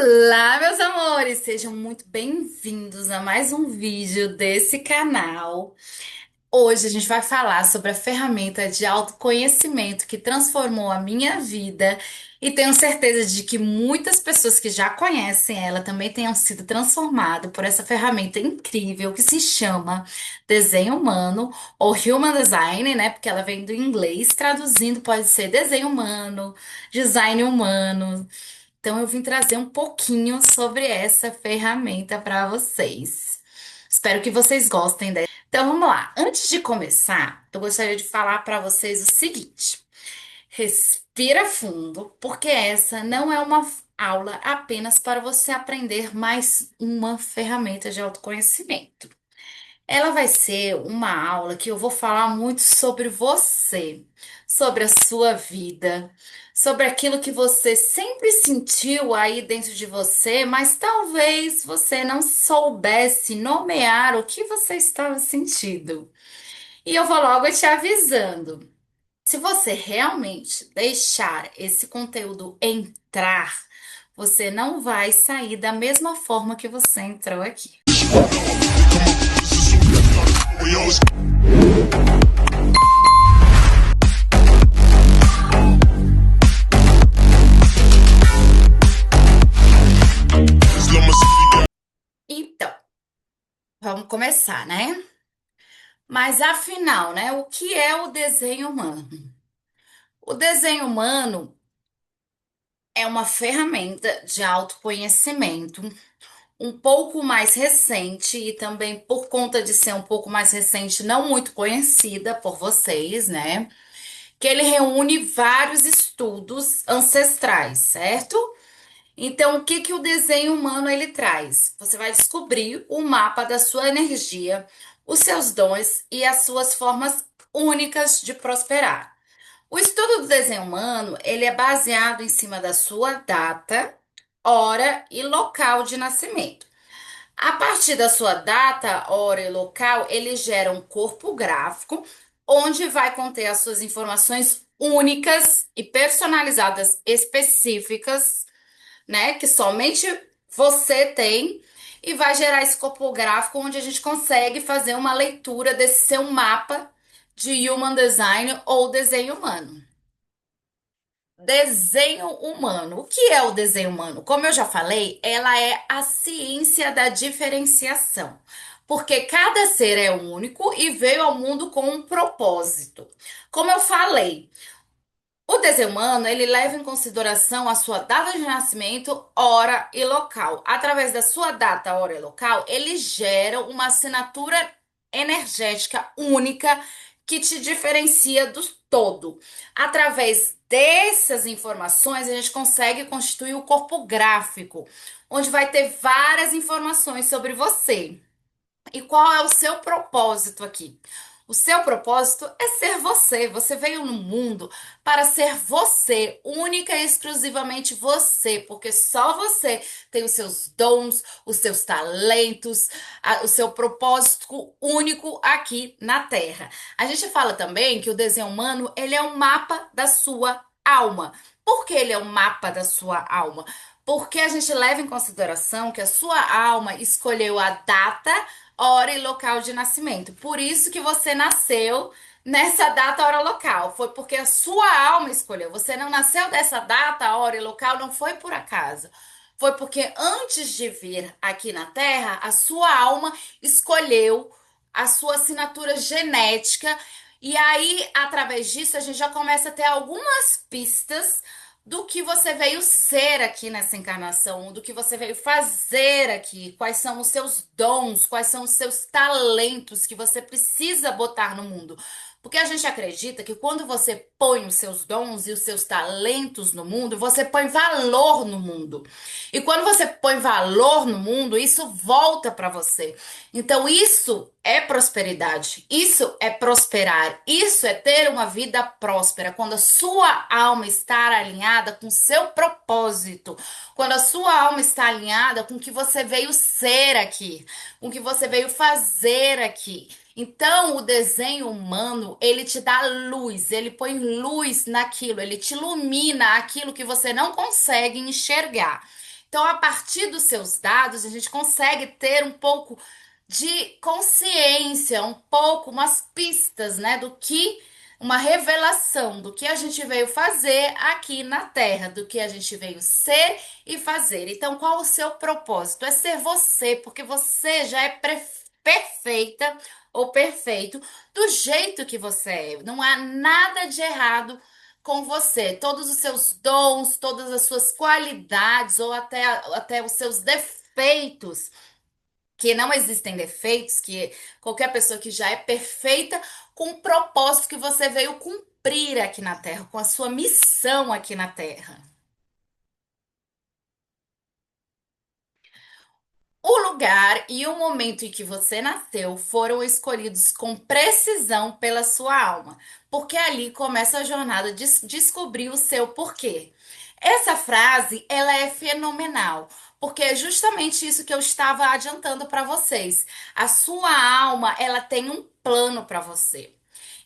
Olá, meus amores! Sejam muito bem-vindos a mais um vídeo desse canal. Hoje a gente vai falar sobre a ferramenta de autoconhecimento que transformou a minha vida e tenho certeza de que muitas pessoas que já conhecem ela também tenham sido transformadas por essa ferramenta incrível que se chama desenho humano ou Human Design, né? Porque ela vem do inglês, traduzindo pode ser desenho humano, design humano. Então, eu vim trazer um pouquinho sobre essa ferramenta para vocês. Espero que vocês gostem dela. Então, vamos lá. Antes de começar, eu gostaria de falar para vocês o seguinte: respira fundo, porque essa não é uma aula apenas para você aprender mais uma ferramenta de autoconhecimento. Ela vai ser uma aula que eu vou falar muito sobre você, sobre a sua vida, sobre aquilo que você sempre sentiu aí dentro de você, mas talvez você não soubesse nomear o que você estava sentindo. E eu vou logo te avisando. Se você realmente deixar esse conteúdo entrar, você não vai sair da mesma forma que você entrou aqui. Então, vamos começar, né? Mas afinal, né, o que é o desenho humano? O desenho humano é uma ferramenta de autoconhecimento um pouco mais recente e também por conta de ser um pouco mais recente, não muito conhecida por vocês, né? Que ele reúne vários estudos ancestrais, certo? Então, o que que o desenho humano ele traz? Você vai descobrir o mapa da sua energia, os seus dons e as suas formas únicas de prosperar. O estudo do desenho humano, ele é baseado em cima da sua data, hora e local de nascimento. A partir da sua data, hora e local, ele gera um corpo gráfico onde vai conter as suas informações únicas e personalizadas específicas, né, que somente você tem e vai gerar esse corpo gráfico onde a gente consegue fazer uma leitura desse seu mapa de Human Design ou desenho humano. Desenho humano. O que é o desenho humano? Como eu já falei, ela é a ciência da diferenciação. Porque cada ser é único e veio ao mundo com um propósito. Como eu falei, o desenho humano, ele leva em consideração a sua data de nascimento, hora e local. Através da sua data, hora e local, ele gera uma assinatura energética única que te diferencia do todo. Através dessas informações, a gente consegue constituir o corpo gráfico, onde vai ter várias informações sobre você. E qual é o seu propósito aqui? O seu propósito é ser você. Você veio no mundo para ser você, única e exclusivamente você, porque só você tem os seus dons, os seus talentos, o seu propósito único aqui na Terra. A gente fala também que o desenho humano, ele é um mapa da sua alma. Por que ele é um mapa da sua alma? Porque a gente leva em consideração que a sua alma escolheu a data, hora e local de nascimento. Por isso que você nasceu nessa data, hora, local. Foi porque a sua alma escolheu. Você não nasceu dessa data, hora e local, não foi por acaso. Foi porque antes de vir aqui na Terra, a sua alma escolheu a sua assinatura genética. E aí, através disso, a gente já começa a ter algumas pistas do que você veio ser aqui nessa encarnação, do que você veio fazer aqui, quais são os seus dons, quais são os seus talentos que você precisa botar no mundo. Porque a gente acredita que quando você põe os seus dons e os seus talentos no mundo, você põe valor no mundo. E quando você põe valor no mundo, isso volta para você. Então, isso é prosperidade, isso é prosperar, isso é ter uma vida próspera. Quando a sua alma está alinhada com o seu propósito, quando a sua alma está alinhada com o que você veio ser aqui, com o que você veio fazer aqui. Então, o desenho humano, ele te dá luz, ele põe luz naquilo, ele te ilumina aquilo que você não consegue enxergar. Então, a partir dos seus dados, a gente consegue ter um pouco de consciência, um pouco, umas pistas, né, do que, uma revelação do que a gente veio fazer aqui na Terra, do que a gente veio ser e fazer. Então, qual o seu propósito? É ser você, porque você já é perfeita ou perfeito do jeito que você é. Não há nada de errado com você. Todos os seus dons, todas as suas qualidades ou até os seus defeitos, que não existem defeitos, que qualquer pessoa que já é perfeita com o propósito que você veio cumprir aqui na Terra, com a sua missão aqui na Terra. O lugar e o momento em que você nasceu foram escolhidos com precisão pela sua alma, porque ali começa a jornada de descobrir o seu porquê. Essa frase, ela é fenomenal, porque é justamente isso que eu estava adiantando para vocês. A sua alma, ela tem um plano para você.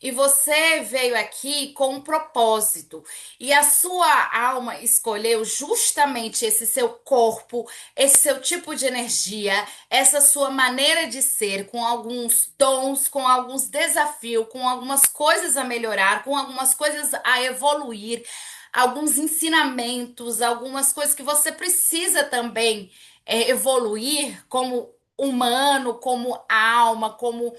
E você veio aqui com um propósito. E a sua alma escolheu justamente esse seu corpo, esse seu tipo de energia, essa sua maneira de ser, com alguns dons, com alguns desafios, com algumas coisas a melhorar, com algumas coisas a evoluir, alguns ensinamentos, algumas coisas que você precisa também evoluir como humano, como alma, como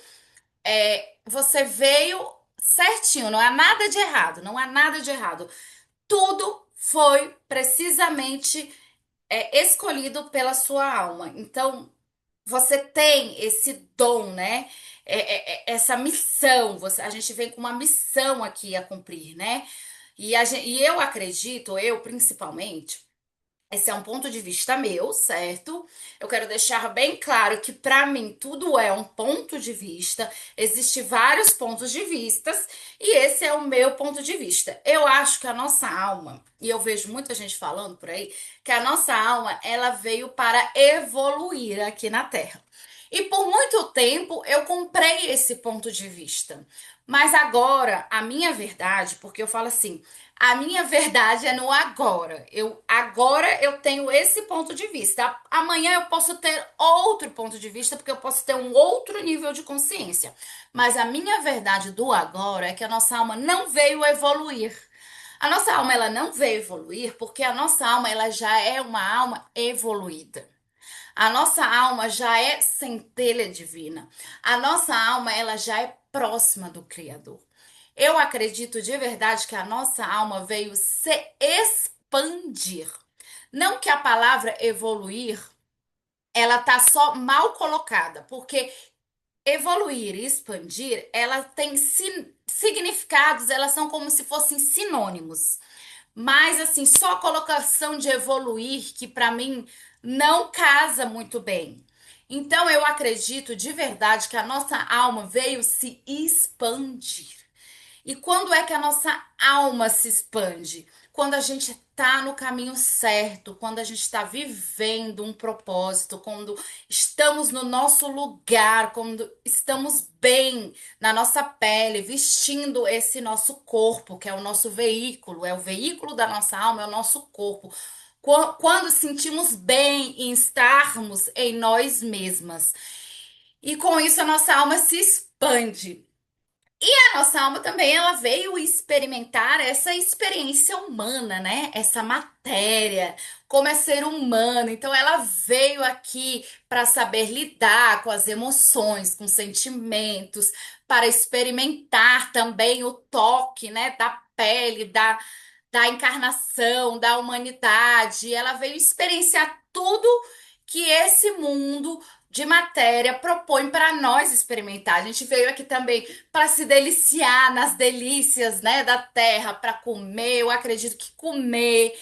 você veio certinho, não há nada de errado, não há nada de errado. Tudo foi precisamente escolhido pela sua alma. Então, você tem esse dom, né? Essa missão. A gente vem com uma missão aqui a cumprir, né? E eu acredito, eu principalmente. Esse é um ponto de vista meu, certo? Eu quero deixar bem claro que para mim tudo é um ponto de vista. Existem vários pontos de vistas e esse é o meu ponto de vista. Eu acho que a nossa alma, e eu vejo muita gente falando por aí, que a nossa alma ela veio para evoluir aqui na Terra. E por muito tempo eu comprei esse ponto de vista. Mas agora, a minha verdade, porque eu falo assim, a minha verdade é no agora. Agora eu tenho esse ponto de vista. Amanhã eu posso ter outro ponto de vista, porque eu posso ter um outro nível de consciência. Mas a minha verdade do agora é que a nossa alma não veio evoluir. A nossa alma ela não veio evoluir porque a nossa alma ela já é uma alma evoluída. A nossa alma já é centelha divina. A nossa alma ela já é próxima do Criador. Eu acredito de verdade que a nossa alma veio se expandir. Não que a palavra evoluir, ela tá só mal colocada, porque evoluir e expandir, ela tem significados, elas são como se fossem sinônimos. Mas assim, só a colocação de evoluir que para mim não casa muito bem. Então eu acredito de verdade que a nossa alma veio se expandir. E quando é que a nossa alma se expande? Quando a gente está no caminho certo, quando a gente está vivendo um propósito, quando estamos no nosso lugar, quando estamos bem na nossa pele, vestindo esse nosso corpo, que é o nosso veículo, é o veículo da nossa alma, é o nosso corpo. Quando sentimos bem em estarmos em nós mesmas. E com isso a nossa alma se expande. A nossa alma também, ela veio experimentar essa experiência humana, né? Essa matéria, como é ser humano. Então, ela veio aqui para saber lidar com as emoções, com sentimentos, para experimentar também o toque, né? Da pele, da encarnação, da humanidade. Ela veio experienciar tudo que esse mundo de matéria propõe para nós experimentar. A gente veio aqui também para se deliciar nas delícias, né, da terra, para comer. Eu acredito que comer,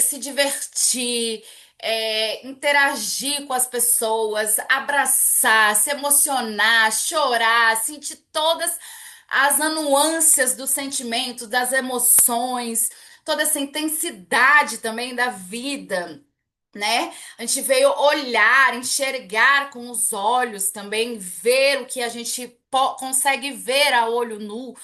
se divertir, interagir com as pessoas, abraçar, se emocionar, chorar, sentir todas as nuances do sentimento, das emoções, toda essa intensidade também da vida, né? A gente veio olhar, enxergar com os olhos também, ver o que a gente consegue ver a olho nu,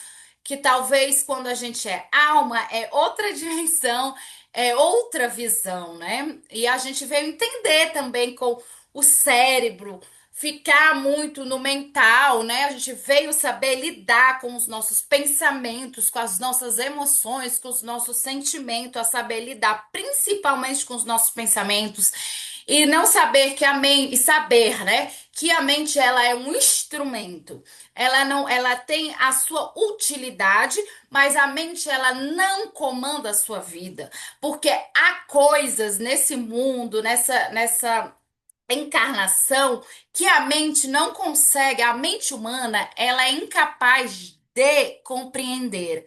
que talvez quando a gente é alma é outra dimensão, é outra visão, né? E a gente veio entender também com o cérebro ficar muito no mental, né? A gente veio saber lidar com os nossos pensamentos, com as nossas emoções, com os nossos sentimentos, a saber lidar principalmente com os nossos pensamentos e não saber que a mente, e saber, né, que a mente ela é um instrumento. Ela não, ela tem a sua utilidade, mas a mente ela não comanda a sua vida, porque há coisas nesse mundo, nessa encarnação que a mente não consegue, a mente humana, ela é incapaz de compreender.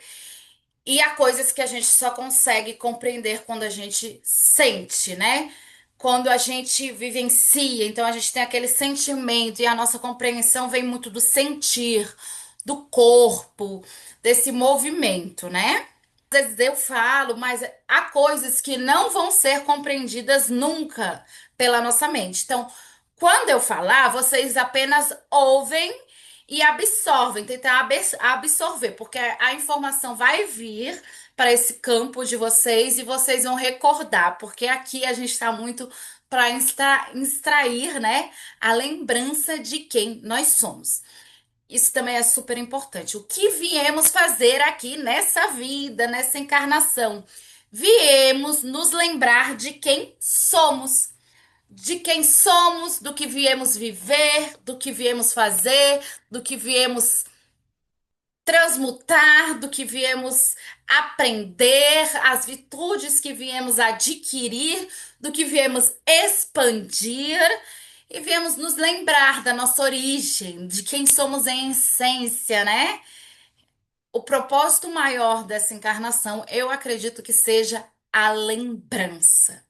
E há coisas que a gente só consegue compreender quando a gente sente, né? Quando a gente vivencia, então a gente tem aquele sentimento e a nossa compreensão vem muito do sentir, do corpo, desse movimento, né? Às vezes eu falo, mas há coisas que não vão ser compreendidas nunca pela nossa mente. Então, quando eu falar, vocês apenas ouvem e absorvem, tentar absorver, porque a informação vai vir para esse campo de vocês e vocês vão recordar, porque aqui a gente está muito para extrair, né, a lembrança de quem nós somos. Isso também é super importante. O que viemos fazer aqui nessa vida, nessa encarnação? Viemos nos lembrar de quem somos, do que viemos viver, do que viemos fazer, do que viemos transmutar, do que viemos aprender, as virtudes que viemos adquirir, do que viemos expandir e viemos nos lembrar da nossa origem, de quem somos em essência, né? O propósito maior dessa encarnação, eu acredito que seja a lembrança.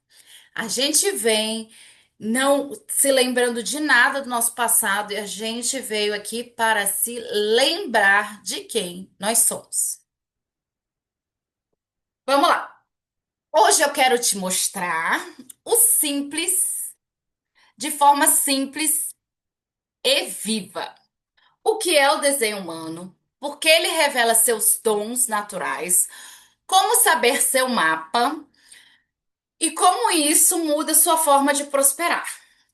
A gente vem não se lembrando de nada do nosso passado e a gente veio aqui para se lembrar de quem nós somos. Vamos lá. Hoje eu quero te mostrar o simples, de forma simples e viva. O que é o desenho humano? Por que ele revela seus dons naturais? Como saber seu mapa? E como isso muda sua forma de prosperar?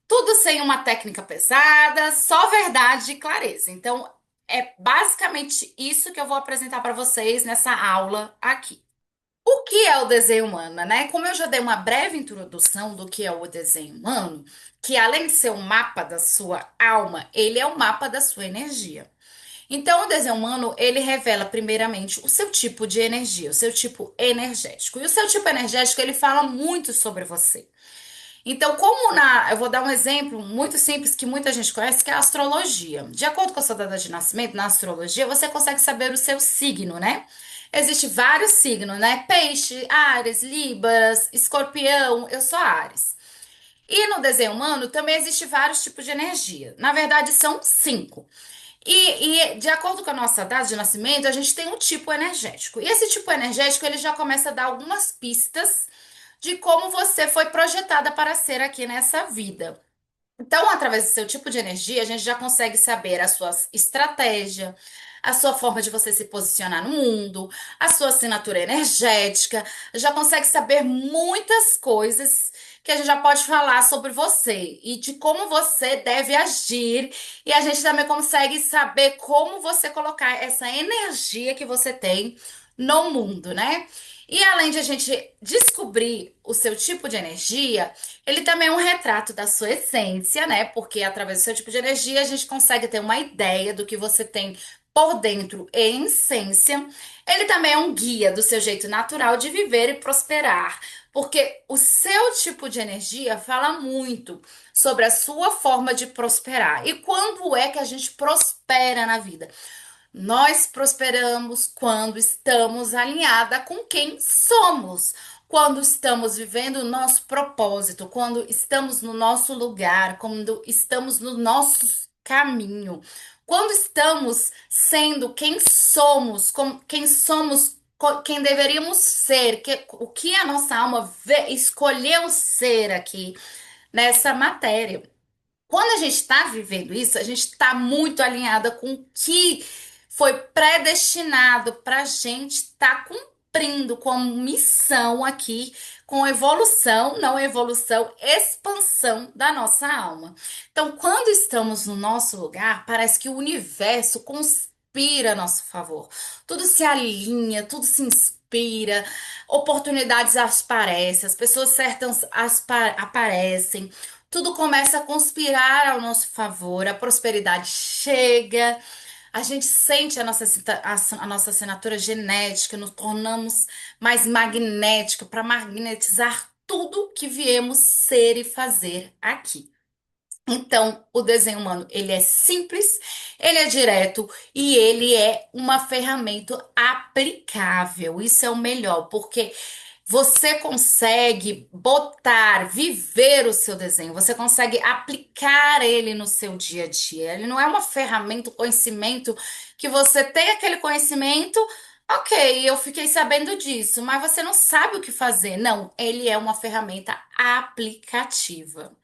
Tudo sem uma técnica pesada, só verdade e clareza. Então, é basicamente isso que eu vou apresentar para vocês nessa aula aqui. O que é o desenho humano, né? Como eu já dei uma breve introdução do que é o desenho humano, que além de ser um mapa da sua alma, ele é o mapa da sua energia. Então, o desenho humano, ele revela primeiramente o seu tipo de energia, o seu tipo energético. E o seu tipo energético, ele fala muito sobre você. Então, eu vou dar um exemplo muito simples que muita gente conhece, que é a astrologia. De acordo com a sua data de nascimento, na astrologia, você consegue saber o seu signo, né? Existem vários signos, né? Peixe, Áries, Libras, Escorpião, eu sou Áries. E no desenho humano também existe vários tipos de energia. Na verdade, são cinco. E de acordo com a nossa data de nascimento, a gente tem um tipo energético. E esse tipo energético, ele já começa a dar algumas pistas de como você foi projetada para ser aqui nessa vida. Então, através do seu tipo de energia, a gente já consegue saber a sua estratégia, a sua forma de você se posicionar no mundo, a sua assinatura energética, já consegue saber muitas coisas que a gente já pode falar sobre você e de como você deve agir, e a gente também consegue saber como você colocar essa energia que você tem no mundo, né? E além de a gente descobrir o seu tipo de energia, ele também é um retrato da sua essência, né? Porque através do seu tipo de energia a gente consegue ter uma ideia do que você tem por dentro em essência. Ele também é um guia do seu jeito natural de viver e prosperar, porque o seu tipo de energia fala muito sobre a sua forma de prosperar. E quando é que a gente prospera na vida? Nós prosperamos quando estamos alinhada com quem somos, quando estamos vivendo o nosso propósito, quando estamos no nosso lugar, quando estamos no nosso caminho, quando estamos sendo quem somos, quem deveríamos ser, o que a nossa alma escolheu ser aqui nessa matéria. Quando a gente está vivendo isso, a gente está muito alinhada com o que foi predestinado para a gente estar cumprindo. cumprindo como missão aqui, com evolução, não evolução, expansão da nossa alma. Então, quando estamos no nosso lugar, parece que o universo conspira a nosso favor. Tudo se alinha, tudo se inspira, oportunidades aparecem, as pessoas certas aparecem. Tudo começa a conspirar ao nosso favor, a prosperidade chega, a gente sente a nossa assinatura genética, nos tornamos mais magnética para magnetizar tudo que viemos ser e fazer aqui. Então, o desenho humano, ele é simples, ele é direto e ele é uma ferramenta aplicável. Isso é o melhor, porque você consegue botar, viver o seu desenho, você consegue aplicar ele no seu dia a dia. Ele não é uma ferramenta, um conhecimento que você tem aquele conhecimento, ok, eu fiquei sabendo disso, mas você não sabe o que fazer. Não, ele é uma ferramenta aplicativa.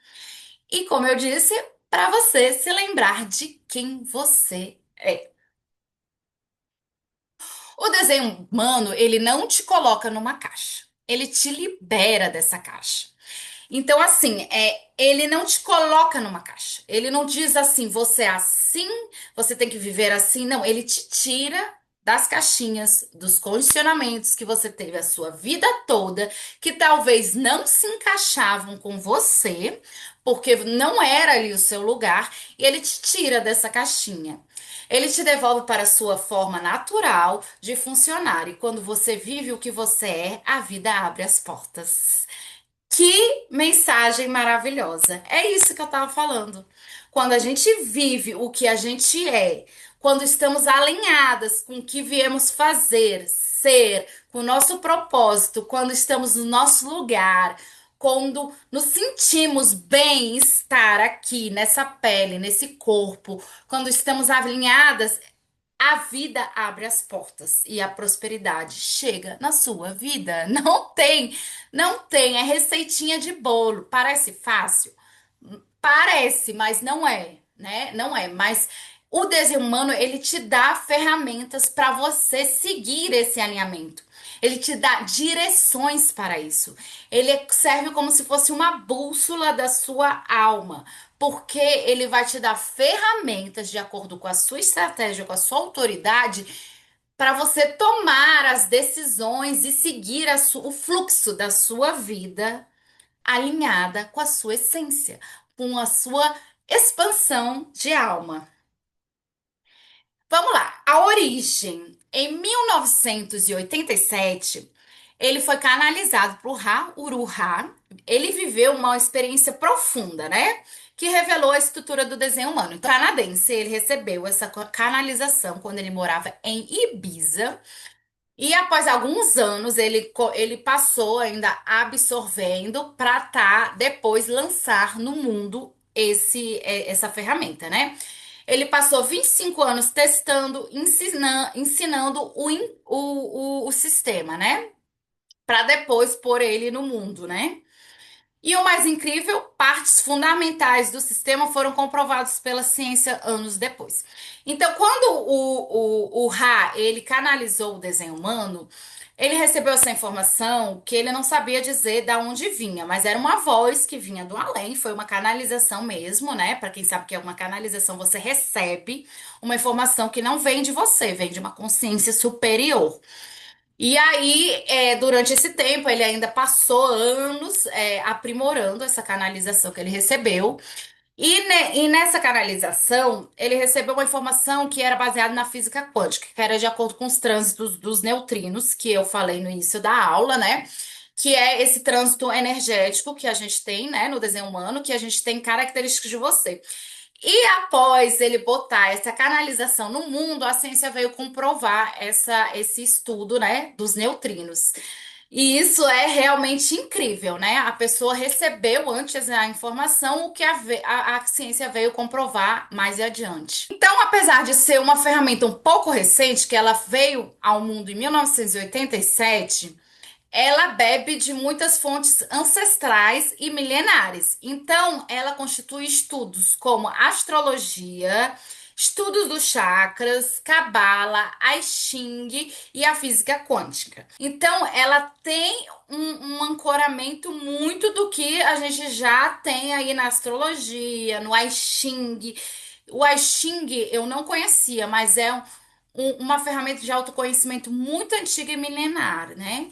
E como eu disse, para você se lembrar de quem você é. O desenho humano, ele não te coloca numa caixa. Ele te libera dessa caixa. Então, assim, ele não te coloca numa caixa. Ele não diz assim, você é assim, você tem que viver assim. Não, ele te tira das caixinhas, dos condicionamentos que você teve a sua vida toda, que talvez não se encaixavam com você, porque não era ali o seu lugar, e ele te tira dessa caixinha. Ele te devolve para a sua forma natural de funcionar. E quando você vive o que você é, a vida abre as portas. Que mensagem maravilhosa. É isso que eu estava falando. Quando a gente vive o que a gente é, quando estamos alinhadas com o que viemos fazer, ser, com o nosso propósito, quando estamos no nosso lugar, quando nos sentimos bem estar aqui nessa pele, nesse corpo, quando estamos alinhadas, a vida abre as portas e a prosperidade chega na sua vida. Não tem, é receitinha de bolo. Parece fácil? Parece, mas não é, né? Não é, mas o desenho humano, ele te dá ferramentas para você seguir esse alinhamento. Ele te dá direções para isso. Serve como se fosse uma bússola da sua alma, porque ele vai te dar ferramentas de acordo com a sua estratégia, com a sua autoridade, para você tomar as decisões e seguir o fluxo da sua vida alinhada com a sua essência, com a sua expansão de alma. Vamos lá, a origem. Em 1987, ele foi canalizado para o Ra Uru-Ra. Ele viveu uma experiência profunda, né? Que revelou a estrutura do desenho humano. Então, canadense, ele recebeu essa canalização quando ele morava em Ibiza. E após alguns anos, ele passou ainda absorvendo para depois lançar no mundo essa ferramenta, né? Ele passou 25 anos testando, ensinando o sistema, né? Para depois pôr ele no mundo, né? E o mais incrível, partes fundamentais do sistema foram comprovadas pela ciência anos depois. Então, quando o Ra, ele canalizou o desenho humano, ele recebeu essa informação que ele não sabia dizer da onde vinha, mas era uma voz que vinha do além, foi uma canalização mesmo, né? Para quem sabe que é uma canalização, você recebe uma informação que não vem de você, vem de uma consciência superior. E aí, durante esse tempo, ele ainda passou anos, aprimorando essa canalização que ele recebeu. E nessa canalização, ele recebeu uma informação que era baseada na física quântica, que era de acordo com os trânsitos dos neutrinos, que eu falei no início da aula, né? Que é esse trânsito energético que a gente tem, né, no desenho humano, que a gente tem características de você. E após ele botar essa canalização no mundo, a ciência veio comprovar esse estudo, né, dos neutrinos. E isso é realmente incrível, né? A pessoa recebeu antes a informação, o que a ciência veio comprovar mais adiante. Então, apesar de ser uma ferramenta um pouco recente, que ela veio ao mundo em 1987, ela bebe de muitas fontes ancestrais e milenares. Então, ela constitui estudos como astrologia, estudos dos chakras, cabala, I Ching e a física quântica. Então, ela tem um ancoramento muito do que a gente já tem aí na astrologia, no I Ching. O I Ching eu não conhecia, mas é uma ferramenta de autoconhecimento muito antiga e milenar, né?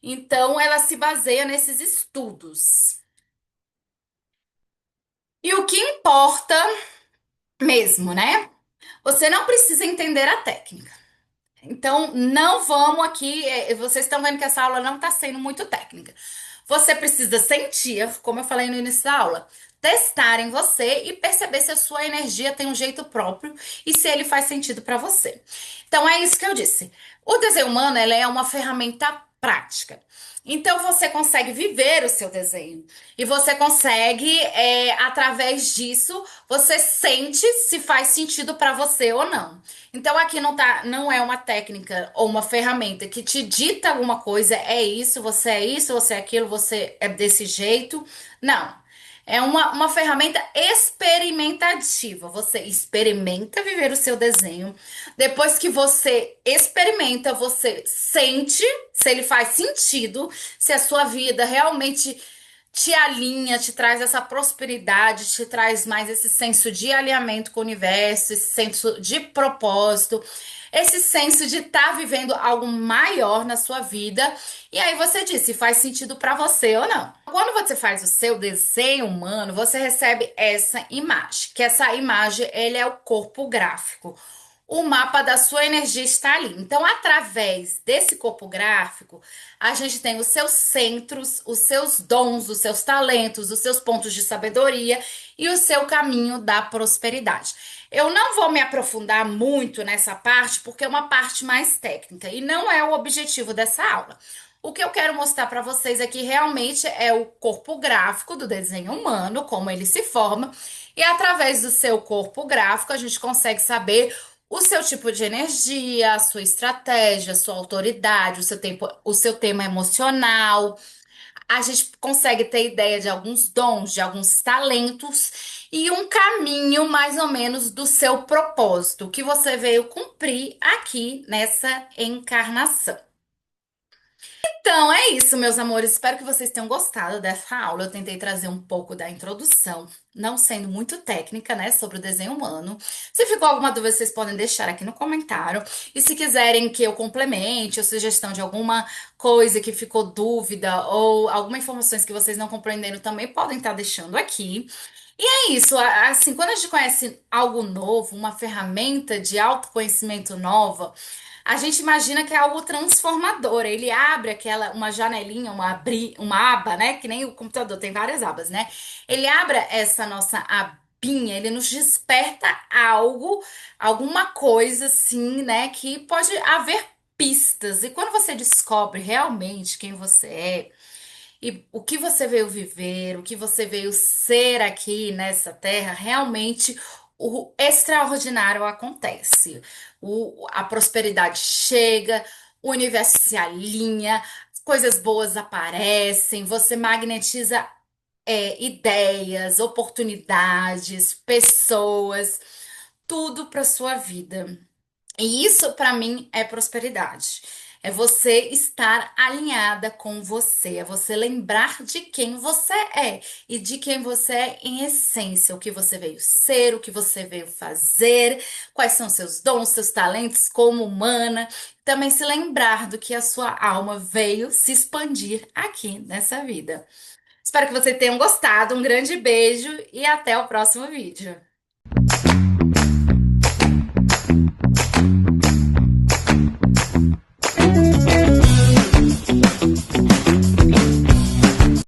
Então, ela se baseia nesses estudos. E o que importa mesmo, né? Você não precisa entender a técnica. Então, não vamos aqui. Vocês estão vendo que essa aula não está sendo muito técnica. Você precisa sentir, como eu falei no início da aula, testar em você e perceber se a sua energia tem um jeito próprio e se ele faz sentido para você. Então, é isso que eu disse. O desenho humano, ela é uma ferramenta prática. Então, você consegue viver o seu desenho. E você consegue, através disso, você sente se faz sentido para você ou não. Então aqui não é uma técnica ou uma ferramenta que te dita alguma coisa, é isso, você é aquilo, você é desse jeito. Não. É uma ferramenta experimentativa. Você experimenta viver o seu desenho. Depois que você experimenta, você sente se ele faz sentido, se a sua vida realmente te alinha, te traz essa prosperidade, te traz mais esse senso de alinhamento com o universo, esse senso de propósito, esse senso de estar vivendo algo maior na sua vida. E aí você diz se faz sentido para você ou não. Quando você faz o seu desenho humano, você recebe essa imagem, que essa imagem ele é o corpo gráfico. O mapa da sua energia está ali. Então, através desse corpo gráfico, a gente tem os seus centros, os seus dons, os seus talentos, os seus pontos de sabedoria e o seu caminho da prosperidade. Eu não vou me aprofundar muito nessa parte, porque é uma parte mais técnica e não é o objetivo dessa aula. O que eu quero mostrar para vocês aqui realmente é o corpo gráfico do desenho humano, como ele se forma, e através do seu corpo gráfico a gente consegue saber o seu tipo de energia, a sua estratégia, a sua autoridade, o seu tema emocional. A gente consegue ter ideia de alguns dons, de alguns talentos e um caminho mais ou menos do seu propósito, que você veio cumprir aqui nessa encarnação. Então, é isso, meus amores. Espero que vocês tenham gostado dessa aula. Eu tentei trazer um pouco da introdução, não sendo muito técnica, né, sobre o desenho humano. Se ficou alguma dúvida, vocês podem deixar aqui no comentário. E se quiserem que eu complemente ou sugestão de alguma coisa que ficou dúvida ou alguma informações que vocês não compreenderam, também podem estar deixando aqui. E é isso, assim, quando a gente conhece algo novo, uma ferramenta de autoconhecimento nova, a gente imagina que é algo transformador. Ele abre uma janelinha, uma aba, né? Que nem o computador tem várias abas, né? Ele abre essa nossa abinha, ele nos desperta algo, alguma coisa assim, né? Que pode haver pistas. E quando você descobre realmente quem você é e o que você veio viver, o que você veio ser aqui nessa terra, realmente o extraordinário acontece. A prosperidade chega, o universo se alinha, coisas boas aparecem, você magnetiza ideias, oportunidades, pessoas, tudo para sua vida. E isso para mim é prosperidade. É você estar alinhada com você, é você lembrar de quem você é e de quem você é em essência, o que você veio ser, o que você veio fazer, quais são seus dons, seus talentos como humana. Também se lembrar do que a sua alma veio se expandir aqui nessa vida. Espero que vocês tenham gostado. Um grande beijo e até o próximo vídeo.